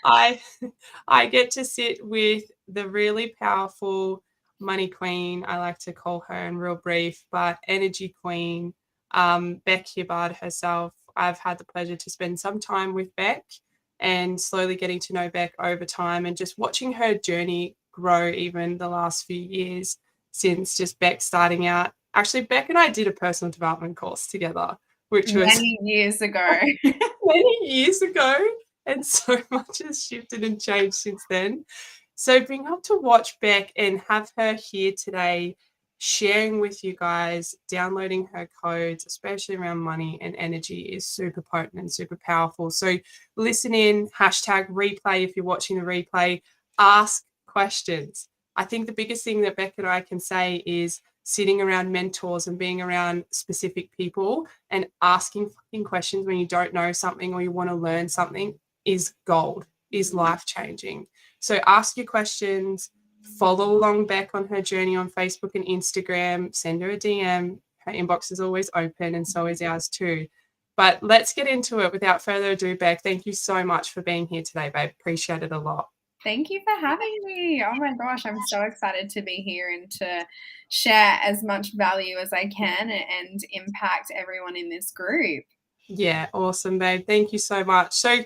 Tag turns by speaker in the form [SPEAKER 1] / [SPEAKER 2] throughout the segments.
[SPEAKER 1] I I get to sit with the really powerful money queen. I like to call her in real brief, but energy queen, Bek Hibbard herself. I've had the pleasure to spend some time with Beck and slowly getting to know Beck over time and just watching her journey grow even the last few years since just Beck starting out. Actually, Beck and I did a personal development course together, which was
[SPEAKER 2] Many years ago.
[SPEAKER 1] many years ago, and so much has shifted and changed since then. So being able to watch Beck and have her here today, sharing with you guys, downloading her codes, especially around money and energy, is super potent and super powerful. So listen in, hashtag replay if you're watching the replay, ask questions. I think the biggest thing that Beck and I can say is sitting around mentors and being around specific people and asking fucking questions when you don't know something or you want to learn something is gold, is life-changing. So ask your questions, follow along Beck on her journey on Facebook and Instagram, send her a DM. Her inbox is always open and so is ours too. But let's get into it without further ado, Beck. Thank you so much for being here today, babe. Appreciate it a lot.
[SPEAKER 2] Thank you for having me. Oh my gosh, I'm so excited to be here and to share as much value as I can and impact everyone in this group.
[SPEAKER 1] Yeah, awesome, babe. Thank you so much. So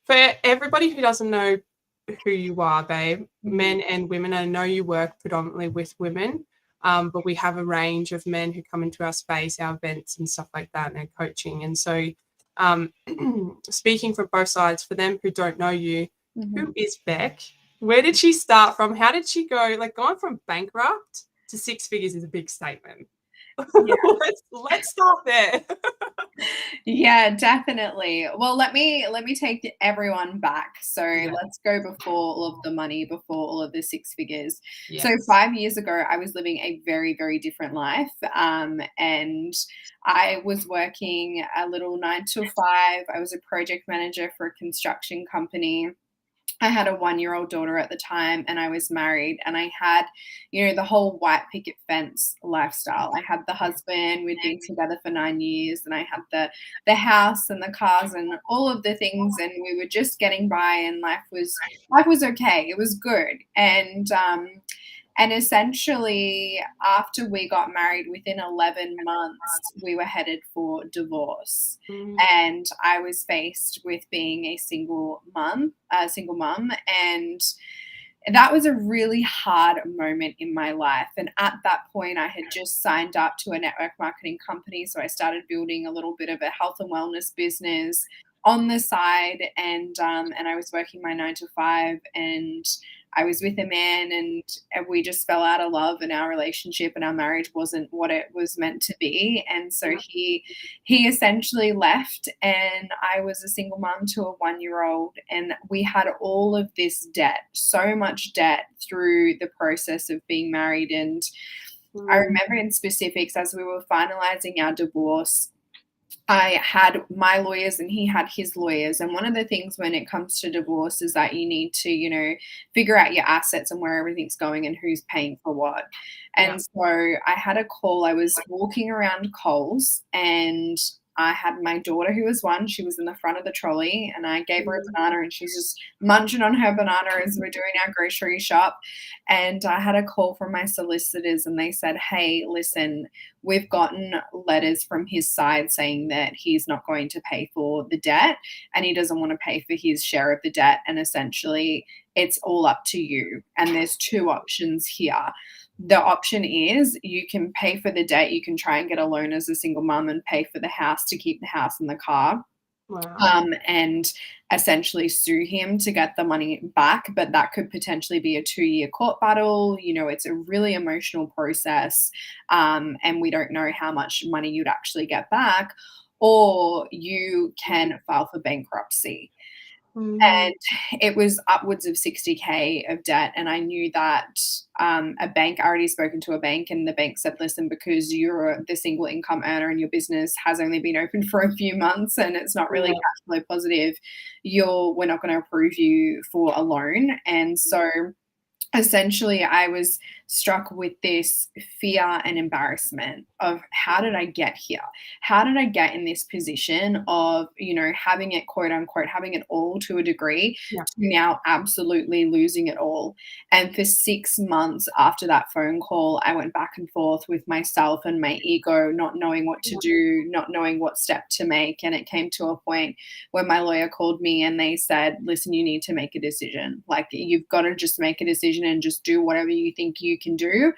[SPEAKER 1] for everybody who doesn't know who you are, babe, men and women, I know you work predominantly with women, but we have a range of men who come into our space, our events and stuff like that, and our coaching. And so um, speaking from both sides, for them who don't know you, who is Beck? Where did she start from? How did she go? Like going from bankrupt to six figures is a big statement.
[SPEAKER 2] Yeah.
[SPEAKER 1] let's start there.
[SPEAKER 2] Yeah, definitely. Well, let me take everyone back. So
[SPEAKER 1] Yeah.
[SPEAKER 2] let's go before all of the money, before all of the six figures. So
[SPEAKER 1] Yes.
[SPEAKER 2] 5 years ago, I was living a very, very different life. And I was working a little 9 to 5. I was a project manager for a construction company. I had a 1-year-old daughter at the time and I was married and I had, the whole white picket fence lifestyle. I had the husband, we'd been together for 9 years, and I had the house and the cars and all of the things, and we were just getting by, and life was okay. It was good. And essentially, after we got married, within 11 months, we were headed for divorce.
[SPEAKER 1] Mm.
[SPEAKER 2] And I was faced with being a single mum. And that was a really hard moment in my life. And at that point, I had just signed up to a network marketing company. So I started building a little bit of a health and wellness business on the side. And I was working my 9 to 5, and I was with a man, and we just fell out of love, and our relationship and our marriage wasn't what it was meant to be. And so he essentially left, and I was a single mom to a 1-year-old, and we had all of this debt, so much debt through the process of being married. And I remember in specifics, as we were finalizing our divorce, I had my lawyers and he had his lawyers. And one of the things when it comes to divorce is that you need to, figure out your assets and where everything's going and who's paying for what.
[SPEAKER 1] Yeah.
[SPEAKER 2] And so I had a call. I was walking around Coles, and I had my daughter, who was 1. She was in the front of the trolley, and I gave her a banana, and she was just munching on her banana as we're doing our grocery shop. And I had a call from my solicitors, and they said, "Hey, listen, we've gotten letters from his side saying that he's not going to pay for the debt, and he doesn't want to pay for his share of the debt. And essentially, it's all up to you. And there's 2 options here. The option is you can pay for the debt. You can try and get a loan as a single mom and pay for the house to keep the house and the car.
[SPEAKER 1] Wow.
[SPEAKER 2] And essentially sue him to get the money back. But that could potentially be a 2-year court battle. It's a really emotional process. And we don't know how much money you'd actually get back. Or you can file for bankruptcy." And it was upwards of 60K of debt. And I knew that I already spoken to a bank, and the bank said, "Listen, because you're the single income earner and your business has only been open for a few months and it's not really cash flow positive, we're not going to approve you for a loan." And so essentially I was struck with this fear and embarrassment of how did I get here? How did I get in this position of, having it, quote unquote, having it all to a degree,
[SPEAKER 1] Yeah.
[SPEAKER 2] to now absolutely losing it all? And for 6 months after that phone call, I went back and forth with myself and my ego, not knowing what to do, not knowing what step to make. And it came to a point where my lawyer called me and they said, listen, you need to make a decision. Like, you've got to just make a decision and just do whatever you think you can do.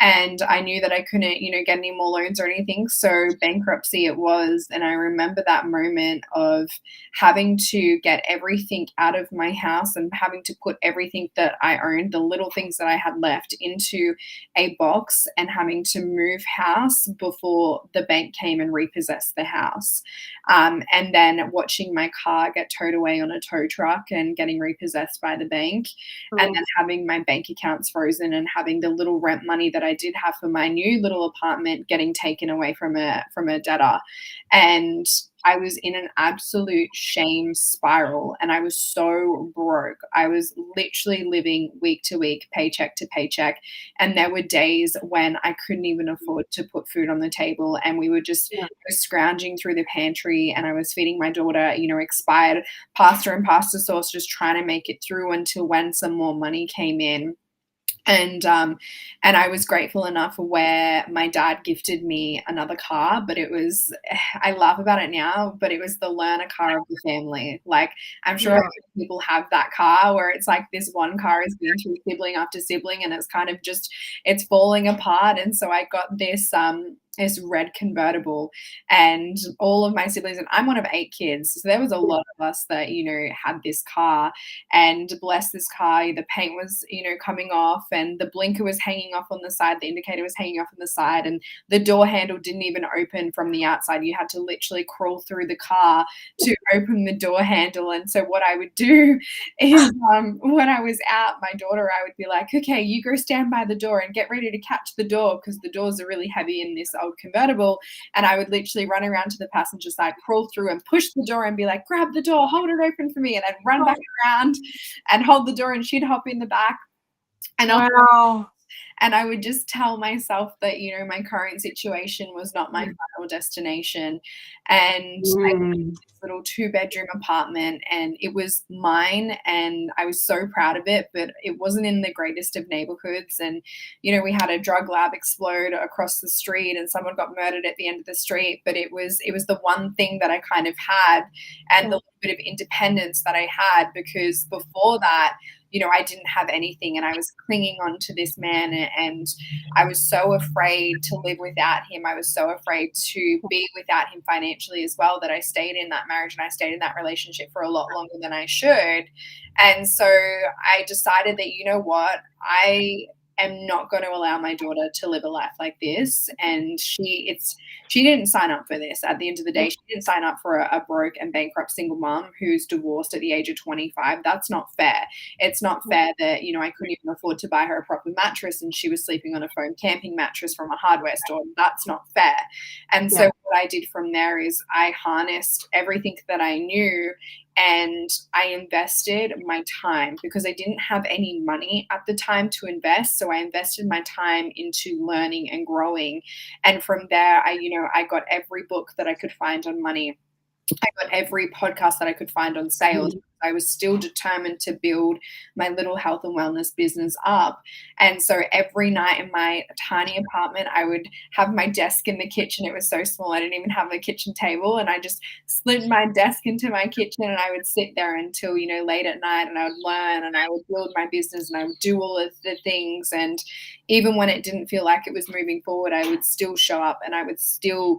[SPEAKER 2] And I knew that I couldn't, get any more loans or anything. So bankruptcy it was. And I remember that moment of having to get everything out of my house and having to put everything that I owned, the little things that I had left, into a box and having to move house before the bank came and repossessed the house. And then watching my car get towed away on a tow truck and getting repossessed by the bank, and then having my bank accounts frozen and having the little rent money that I did have for my new little apartment getting taken away from a debtor. And I was in an absolute shame spiral and I was so broke. I was literally living week to week, paycheck to paycheck. And there were days when I couldn't even afford to put food on the table. And we were just scrounging through the pantry and I was feeding my daughter, expired pasta and pasta sauce, just trying to make it through until when some more money came in. And I was grateful enough where my dad gifted me another car, but it was, I laugh about it now, but it was the learner car of the family. Like, I'm sure people have that car where it's like this one car is being through sibling after sibling and it's kind of just, it's falling apart. And so I got this red convertible and all of my siblings, and I'm one of 8 kids. So there was a lot of us that, had this car, and bless this car, the paint was, coming off and the blinker was hanging off on the side. The indicator was hanging off on the side and the door handle didn't even open from the outside. You had to literally crawl through the car to open the door handle. And so what I would do is when I was out, my daughter, I would be like, okay, you go stand by the door and get ready to catch the door because the doors are really heavy in this old convertible. And I would literally run around to the passenger side, crawl through and push the door and be like, grab the door, hold it open for me. And I'd run back around and hold the door and she'd hop in the back. And and I would just tell myself that, my current situation was not my final destination. And I lived this little 2-bedroom apartment and it was mine and I was so proud of it, but it wasn't in the greatest of neighborhoods. And, we had a drug lab explode across the street and someone got murdered at the end of the street. But it was the one thing that I kind of had and the little bit of independence that I had, because before that, I didn't have anything and I was clinging on to this man and I was so afraid to live without him. I was so afraid to be without him financially as well that I stayed in that marriage and I stayed in that relationship for a lot longer than I should. And so I decided that, I am not going to allow my daughter to live a life like this. And she didn't sign up for this. At the end of the day, she didn't sign up for a broke and bankrupt single mom who's divorced at the age of 25. That's not fair. It's not fair that, I couldn't even afford to buy her a proper mattress and she was sleeping on a foam camping mattress from a hardware store. That's not fair. And so what I did from there is I harnessed everything that I knew and I invested my time because I didn't have any money at the time to invest. So I invested my time into learning and growing. And from there, I got every book that I could find on money. I got every podcast that I could find on sales. I was still determined to build my little health and wellness business up. And so every night in my tiny apartment, I would have my desk in the kitchen. It was so small. I didn't even have a kitchen table. And I just slid my desk into my kitchen and I would sit there until, late at night and I would learn and I would build my business and I would do all of the things. And even when it didn't feel like it was moving forward, I would still show up and I would still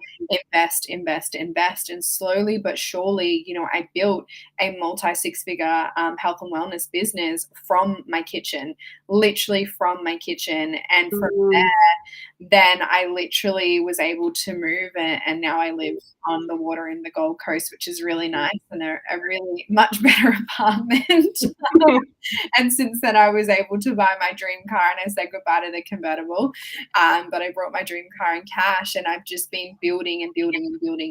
[SPEAKER 2] invest. And slowly but surely, I built a multi-6-figure health and wellness business from my kitchen, literally from my kitchen. And from there, then I literally was able to move and now I live on the water in the Gold Coast, which is really nice and a really much better apartment. And since then I was able to buy my dream car and I said goodbye to the convertible. But I brought my dream car in cash and I've just been building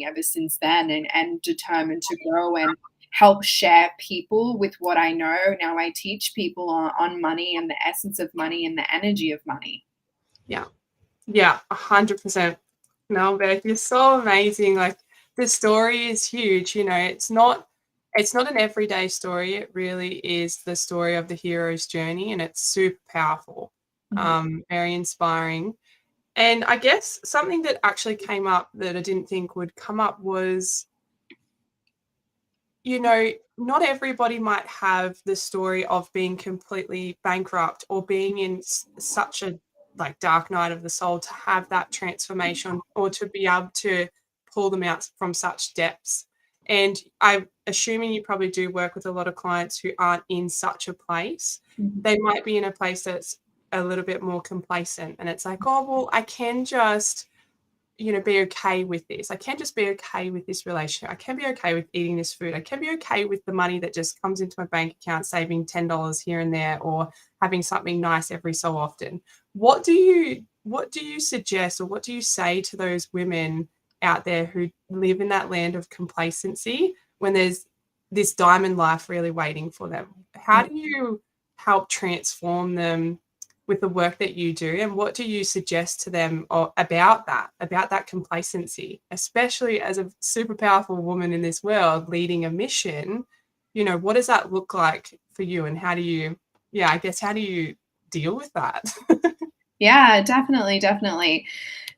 [SPEAKER 2] ever since then and determined to grow. And help share people with what I know. Now I teach people on money and the essence of money and the energy of money.
[SPEAKER 1] Yeah. Yeah, 100%. No, Beth, you're so amazing. Like, the story is huge. You know, it's not an everyday story. It really is the story of the hero's journey, and it's super powerful,
[SPEAKER 2] Mhm.
[SPEAKER 1] very inspiring. And I guess something that actually came up that I didn't think would come up was, you know, not everybody might have the story of being completely bankrupt or being in such a like dark night of the soul to have that transformation or to be able to pull them out from such depths. And I'm assuming you probably do work with a lot of clients who aren't in such a place.
[SPEAKER 2] Mhm.
[SPEAKER 1] They might be in a place that's a little bit more complacent, and it's like, oh, well, I can just, you know, be okay with this. I can just be okay with this relationship. I can be okay with eating this food. I can be okay with the money that just comes into my bank account, saving $10 here and there, or having something nice every so often. What do you suggest, or what do you say to those women out there who live in that land of complacency when there's this diamond life really waiting for them? How do you help transform them with the work that you do, and what do you suggest to them about that complacency, especially as a super powerful woman in this world leading a mission? You know, what does that look like for you, and how do you, yeah, I guess, how do you deal with that?
[SPEAKER 2] Yeah, definitely, definitely.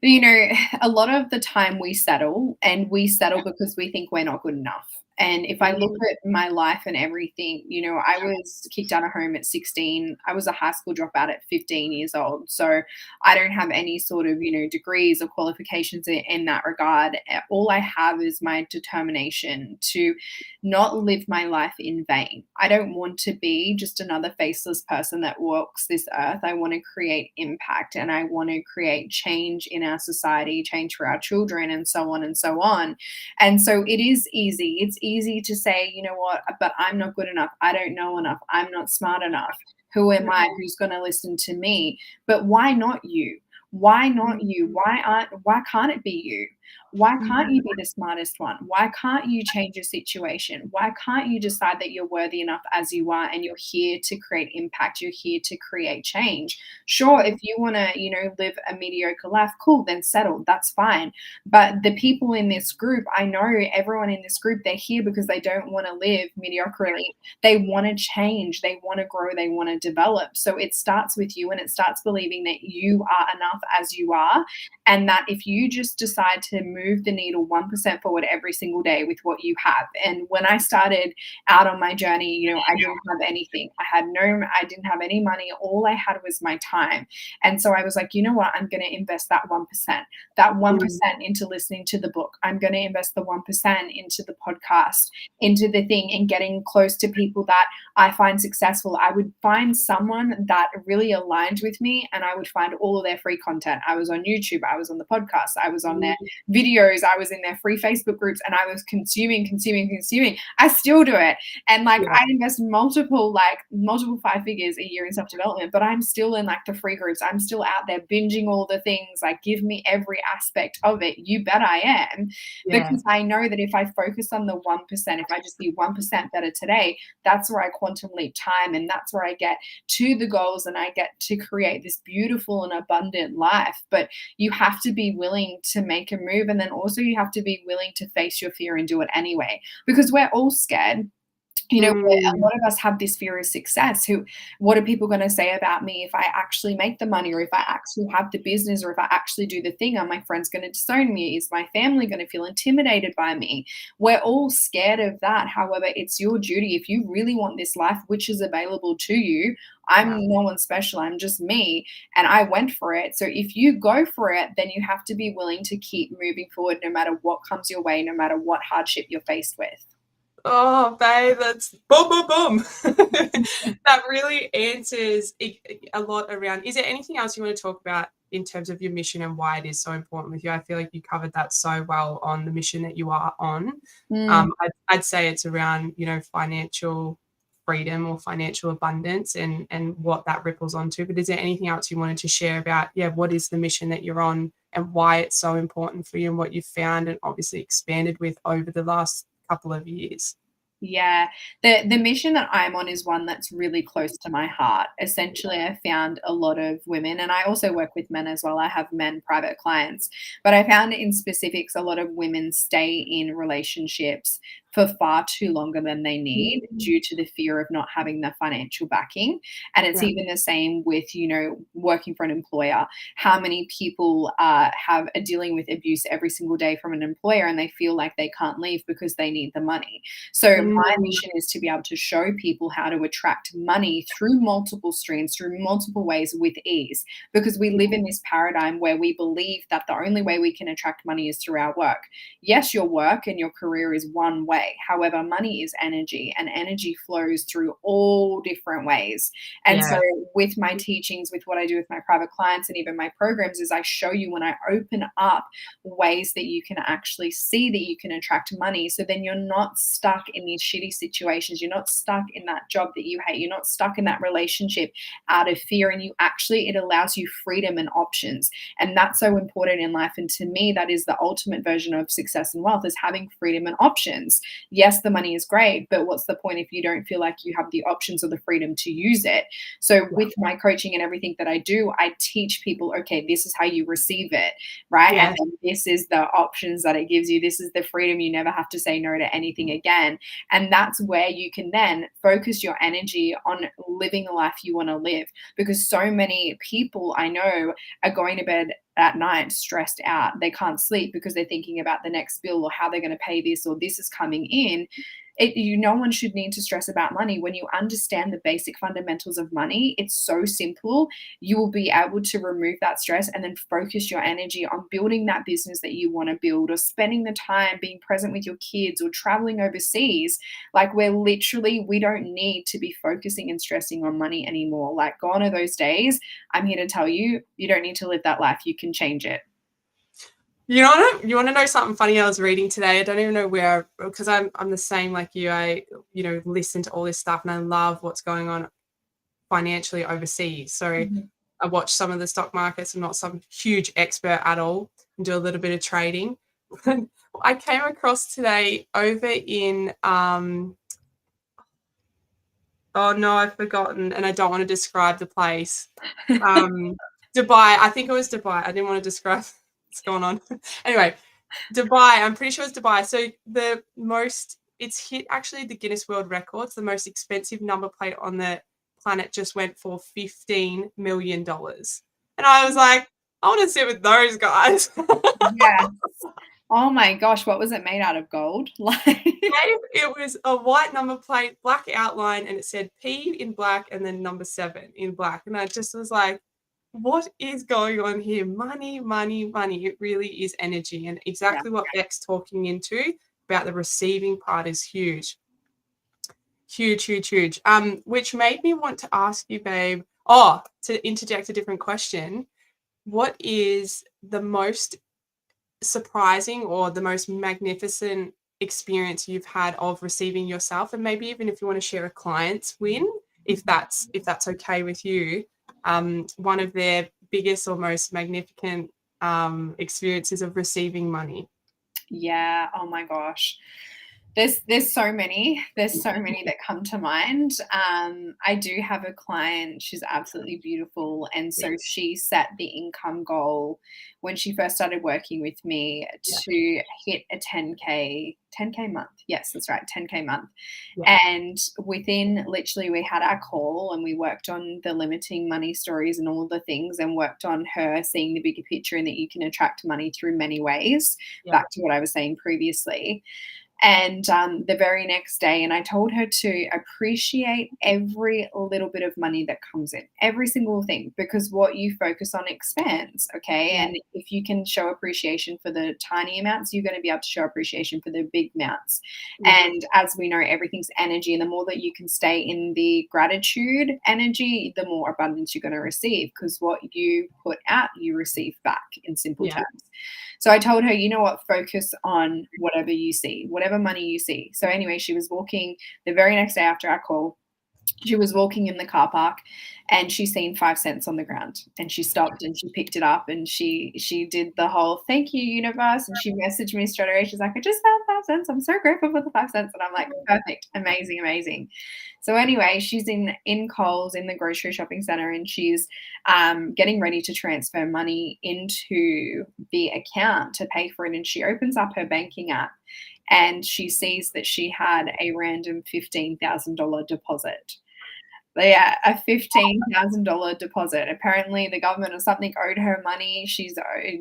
[SPEAKER 2] You know, a lot of the time we settle, and we settle because we think we're not good enough. And if I look
[SPEAKER 1] Mm,
[SPEAKER 2] at my life and everything, you know, I was kicked out of home at 16. I was a high school dropout at 15 years old. So I don't have any sort of, you know, degrees or qualifications in that regard. All I have is my determination to not live my life in vain. I don't want to be just another faceless person that walks this earth. I want to create impact, and I want to create change in our society, change for our children, and so on and so on. And so it is easy. It's easy to say, you know what, but I'm not good enough. I don't know enough. I'm not smart enough. Who am I? Who's going to listen to me? But why not you? Why not you? Why can't it be you? Why can't you be the smartest one? Why can't you change your situation? Why can't you decide that you're worthy enough as you are, and you're here to create impact? You're here to create change. Sure, if you want to, you know, live a mediocre life, cool, then settle. That's fine. But the people in this group, I know everyone in this group, they're here because they don't want to live mediocrely. They want to change, they want to grow, they want to develop. So it starts with you, and it starts believing that you are enough as you are, and that if you just decide to move the needle 1% forward every single day with what you have. And when I started out on my journey, you know, I didn't have anything. I didn't have any money. All I had was my time. And so I was like, you know what? I'm going to invest that 1%, that 1% into listening to the book. I'm going to invest the 1% into the podcast, into the thing, and getting close to people that I find successful. I would find someone that really aligned with me, and I would find all of their free content. I was on YouTube, I was on the podcast, I was on their videos, I was in their free Facebook groups, and I was consuming. I still do it. And like,
[SPEAKER 1] yeah,
[SPEAKER 2] I invest multiple 5 figures a year in self-development, but I'm still in like the free groups. I'm still out there binging all the things. Like, give me every aspect of it. You bet I am.
[SPEAKER 1] yeah.
[SPEAKER 2] Because I know that if I focus on the 1%, if I just be 1% better today, that's where I quantum leap time, and that's where I get to the goals, and I get to create this beautiful and abundant life. But you have to be willing to make a move, and then also you have to be willing to face your fear and do it anyway, because we're all scared. You know, a
[SPEAKER 1] Mm,
[SPEAKER 2] lot of us have this fear of success. What are people going to say about me if I actually make the money, or if I actually have the business, or if I actually do the thing? Are my friends going to disown me? Is my family going to feel intimidated by me? We're all scared of that. However, it's your duty. If you really want this life, which is available to you,
[SPEAKER 1] yeah.
[SPEAKER 2] I'm no one special. I'm just me, and I went for it. So if you go for it, then you have to be willing to keep moving forward, no matter what comes your way, no matter what hardship you're faced with.
[SPEAKER 1] Oh, babe, that's boom, boom, boom. That really answers a lot around. Is there anything else you want to talk about in terms of your mission and why it is so important with you? I feel like you covered that so well on the mission that you are on.
[SPEAKER 2] Mm.
[SPEAKER 1] I'd say it's around, you know, financial freedom or financial abundance, and what that ripples onto. But is there anything else you wanted to share about, yeah, what is the mission that you're on and why it's so important for you, and what you've found and obviously expanded with over the last couple of years?
[SPEAKER 2] Yeah. The mission that I'm on is one that's really close to my heart. Essentially, I found a lot of women, and I also work with men as well. I have men private clients, but I found in specifics a lot of women stay in relationships for far too longer than they need due to the fear of not having the financial backing. And it's
[SPEAKER 1] Yeah.
[SPEAKER 2] even the same with, working for an employer. How many people are dealing with abuse every single day from an employer, and they feel like they can't leave because they need the money. So
[SPEAKER 1] Mm,
[SPEAKER 2] my mission is to be able to show people how to attract money through multiple streams, through multiple ways with ease, because we live in this paradigm where we believe that the only way we can attract money is through our work. Yes, your work and your career is one way. However, money is energy, and energy flows through all different ways. And so
[SPEAKER 1] yeah.
[SPEAKER 2] with my teachings, with what I do with my private clients and even my programs, is I show you when I open up ways that you can actually see that you can attract money. So then you're not stuck in these shitty situations. You're not stuck in that job that you hate. You're not stuck in that relationship out of fear. And it allows you freedom and options. And that's so important in life. And to me, that is the ultimate version of success and wealth, is having freedom and options. Yes, the money is great, but what's the point if you don't feel like you have the options or the freedom to use it? So with my coaching and everything that I do, I teach people, okay, this is how you receive it, right?
[SPEAKER 1] Yeah.
[SPEAKER 2] And then this is the options that it gives you. This is the freedom. You never have to say no to anything again. And that's where you can then focus your energy on living the life you want to live. Because so many people I know are going to bed at night stressed out. They can't sleep because they're thinking about the next bill or how they're going to pay this, or this is coming in. No one should need to stress about money. When you understand the basic fundamentals of money, it's so simple. You will be able to remove that stress and then focus your energy on building that business that you want to build, or spending the time being present with your kids, or traveling overseas. Like, we don't need to be focusing and stressing on money anymore. Like, gone are those days. I'm here to tell you, you don't need to live that life. You can change it.
[SPEAKER 1] You want to know something funny I was reading today? I don't even know where, because I'm the same like you. I listen to all this stuff and I love what's going on financially overseas. So I watch some of the stock markets. I'm not some huge expert at all, and do a little bit of trading. I came across today over in oh no, I've forgotten, and I don't want to describe the place. Dubai. I think it was Dubai. I didn't want to describe what's going on. Anyway, Dubai. I'm pretty sure it's Dubai. So it's hit actually the Guinness World Records. The most expensive number plate on the planet just went for $15 million. And I was like, I want to sit with those guys.
[SPEAKER 2] Yeah. Oh my gosh, what was it made out of? Gold?
[SPEAKER 1] It was a white number plate, black outline, and it said P in black and then number 7 in black. And I just was like, what is going on here? Money, money, money. It really is energy. And exactly what Bek's talking into about the receiving part is huge. Huge, huge, huge. Which made me want to ask you, babe, to interject a different question. What is the most surprising or the most magnificent experience you've had of receiving yourself? And maybe even if you want to share a client's win, if that's okay with you, one of their biggest or most magnificent experiences of receiving money.
[SPEAKER 2] Yeah. Oh my gosh. There's so many. There's so many that come to mind. I do have a client. She's absolutely beautiful, and so
[SPEAKER 1] Yes.
[SPEAKER 2] she set the income goal when she first started working with me to hit a 10K month. Yes, that's right, 10K month.
[SPEAKER 1] Yeah.
[SPEAKER 2] And within, literally, we had our call and we worked on the limiting money stories and all the things, and worked on her seeing the bigger picture and that you can attract money through many ways.
[SPEAKER 1] Yeah.
[SPEAKER 2] Back to what I was saying previously. And the very next day, and I told her to appreciate every little bit of money that comes in, every single thing, because what you focus on expands, okay?
[SPEAKER 1] Yeah.
[SPEAKER 2] And if you can show appreciation for the tiny amounts, you're going to be able to show appreciation for the big amounts.
[SPEAKER 1] Yeah.
[SPEAKER 2] And as we know, everything's energy, and the more that you can stay in the gratitude energy, the more abundance you're going to receive, because what you put out, you receive back, in simple terms. So I told her, you know what, focus on whatever you see, whatever money you see. So anyway, she was walking the very next day after our call. She was walking in the car park and she seen 5 cents on the ground, and she stopped and she picked it up, and she did the whole thank you universe, and she messaged me straight away. She's like, I just found 5 cents. I'm so grateful for the 5 cents. And I'm like, perfect, amazing, amazing. So anyway, she's in Coles in the grocery shopping center, and she's getting ready to transfer money into the account to pay for it. And she opens up her banking app and she sees that she had a random $15,000 deposit. Yeah, a $15,000 deposit. Apparently, the government or something owed her money. She's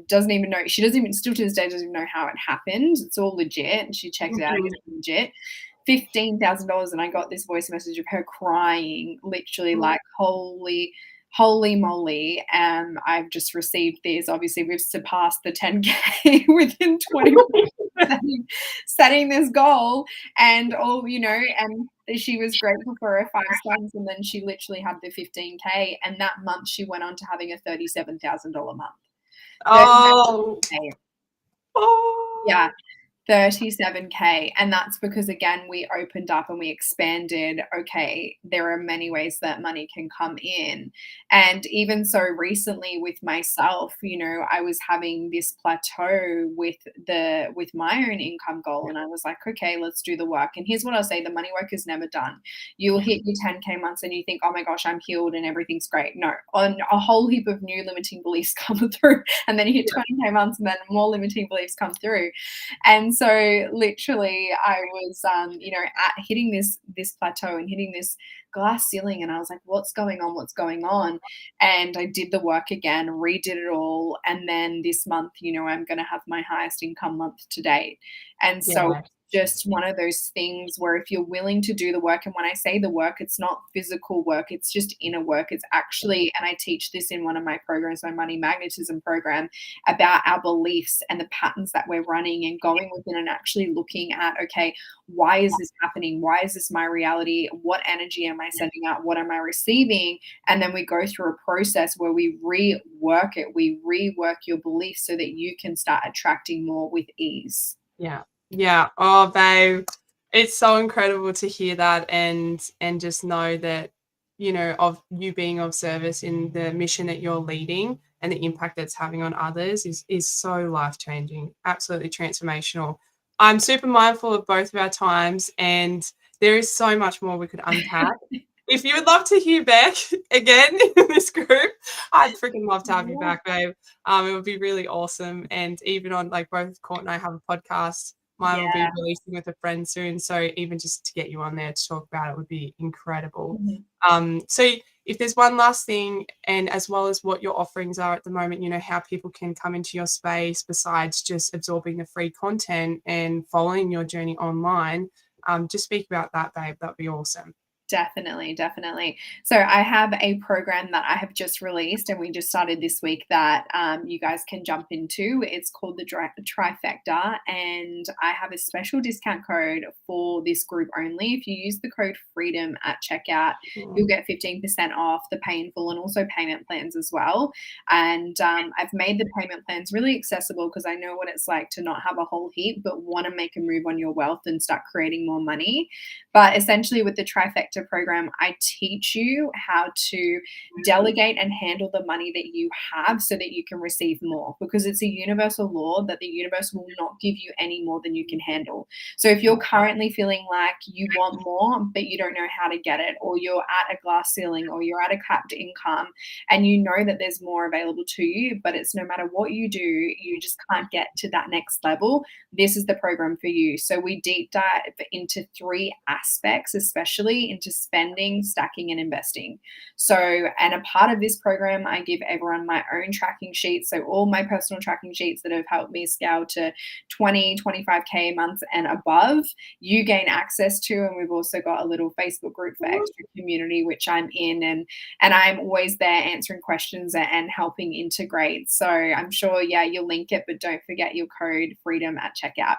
[SPEAKER 2] doesn't even know. She doesn't even still to this day doesn't even know how it happened. It's all legit, and she checks it out.
[SPEAKER 1] Mhm.
[SPEAKER 2] It's legit. $15,000, and I got this voice message of her crying, literally like, holy moly. I've just received this. Obviously, we've surpassed the 10K within 20 minutes setting this goal, and all, and she was grateful for her 5 cents, and then she literally had the 15K, and that month she went on to having a $37,000 month.
[SPEAKER 1] Oh.
[SPEAKER 2] 37K.
[SPEAKER 1] Oh.
[SPEAKER 2] Yeah. 37K. And that's because, again, we opened up and we expanded. Okay, there are many ways that money can come in. And even so, recently with myself, I was having this plateau with my own income goal. And I was like, okay, let's do the work. And here's what I'll say: the money work is never done. You'll hit your 10K months and you think, oh my gosh, I'm healed and everything's great. No, on a whole heap of new limiting beliefs come through. And then you hit 20K months and then more limiting beliefs come through. And so literally I was, at hitting this plateau and hitting this glass ceiling, and I was like, what's going on? What's going on? And I did the work again, redid it all. And then this month, I'm going to have my highest income month to date. And so
[SPEAKER 1] Yeah.
[SPEAKER 2] just one of those things where if you're willing to do the work, and when I say the work, it's not physical work, it's just inner work. It's actually, and I teach this in one of my programs, my money magnetism program, about our beliefs and the patterns that we're running, and going within and actually looking at, okay, why is this happening? Why is this my reality? What energy am I sending out? What am I receiving? And then we go through a process where we rework it. We rework your beliefs so that you can start attracting more with ease.
[SPEAKER 1] Yeah. Yeah. Oh, babe, it's so incredible to hear that, and just know that, of you being of service in the mission that you're leading and the impact that's having on others is so life-changing, absolutely transformational. I'm super mindful of both of our times, and there is so much more we could unpack. If you would love to hear Beck again in this group, I'd freaking love to have you back, babe. It would be really awesome. And even on, like, both Court and I have a podcast. Mine will be
[SPEAKER 2] Yeah.
[SPEAKER 1] releasing with a friend soon. So even just to get you on there to talk about it would be incredible.
[SPEAKER 2] Mhm.
[SPEAKER 1] So if there's one last thing, and as well as what your offerings are at the moment, how people can come into your space besides just absorbing the free content and following your journey online, just speak about that, babe. That'd be awesome.
[SPEAKER 2] Definitely, definitely. So I have a program that I have just released, and we just started this week, that you guys can jump into. It's called the Trifecta, and I have a special discount code for this group only. If you use the code FREEDOM at checkout, you'll get 15% off the pay in full and also payment plans as well. And I've made the payment plans really accessible because I know what it's like to not have a whole heap but want to make a move on your wealth and start creating more money. But essentially, with the Trifecta program, I teach you how to delegate and handle the money that you have so that you can receive more, because it's a universal law that the universe will not give you any more than you can handle. So if you're currently feeling like you want more, but you don't know how to get it, or you're at a glass ceiling, or you're at a capped income, and you know that there's more available to you, but it's no matter what you do, you just can't get to that next level, this is the program for you. So we deep dive into 3 aspects, especially into spending, stacking, and investing. So, and a part of this program, I give everyone my own tracking sheets. So all my personal tracking sheets that have helped me scale to 20, 25K months and above, you gain access to. And we've also got a little Facebook group for extra community, which I'm in, and I'm always there answering questions and helping integrate. So I'm sure, yeah, you'll link it, but don't forget your code FREEDOM at checkout.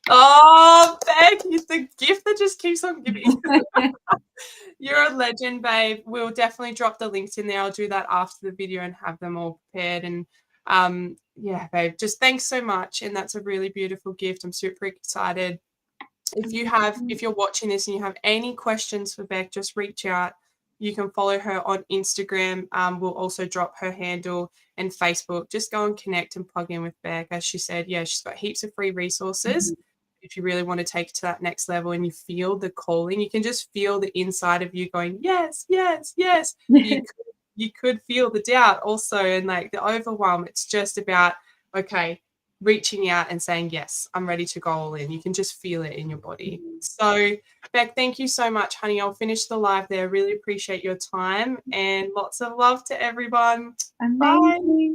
[SPEAKER 1] Oh, Beck, it's the gift that just keeps on giving. You're a legend, babe. We'll definitely drop the links in there. I'll do that after the video and have them all prepared. And yeah, babe, just thanks so much. And that's a really beautiful gift. I'm super excited if you're watching this and you have any questions for Beck, just reach out. You can follow her on Instagram. We'll also drop her handle and Facebook. Just go and connect and plug in with Beck. As she said, yeah, she's got heaps of free resources. If you really want to take it to that next level and you feel the calling, you can just feel the inside of you going, yes, yes, yes. You could feel the doubt also and like the overwhelm. It's just about, okay, reaching out and saying, yes, I'm ready to go all in. You can just feel it in your body. So, Beck, thank you so much, honey. I'll finish the live there. Really appreciate your time and lots of love to everyone.
[SPEAKER 2] Amazing. Bye.